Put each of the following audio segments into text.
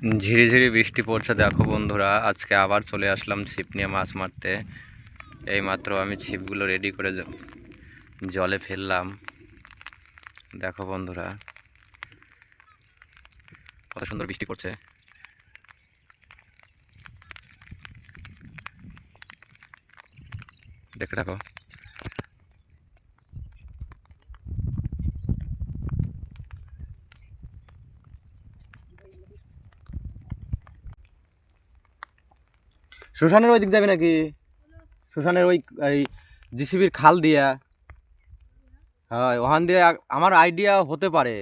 ঝিরিঝিরি বৃষ্টি পড়ছে দেখো বন্ধুরা, আজকে আবার চলে আসলাম ছিপ নিয়ে মাছ মারতে। এইমাত্র আমি ছিপগুলো রেডি করে জলে ফেললাম। দেখো বন্ধুরা, কত সুন্দর বৃষ্টি পড়ছে। দেখতে থাকো। শ্মশানের ওই দিক যাবে নাকি? শ্মশানের ওই এই জিসিবির খাল দিয়া। হ্যাঁ, ওখান দিয়ে আমার আইডিয়া হতে পারে,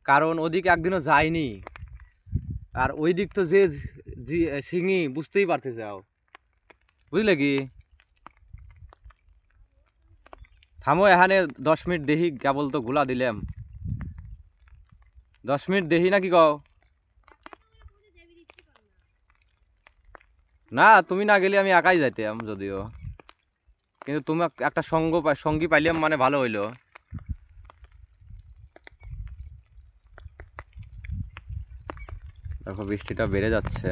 কারণ ওদিকে একদিনও যায়নি। আর ওই দিক তো যে সিঙি বুঝতেই পারতে যাও, বুঝলে কি? থামো এখানে 10 মিনিট দেখি, কেবল তো গুলা দিলাম। 10 মিনিট দেখি নাকি কও? না, তুমি না গেলে আমি একাই যাইতাম যদিও, কিন্তু তুমি একটা সঙ্গী পাইলাম, মানে ভালো হইলো। দেখো বৃষ্টিটা বেড়ে যাচ্ছে।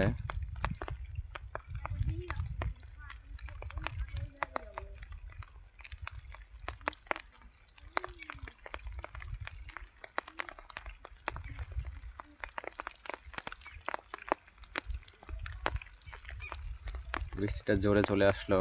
বৃষ্টিটা জোরে চলে আসলো।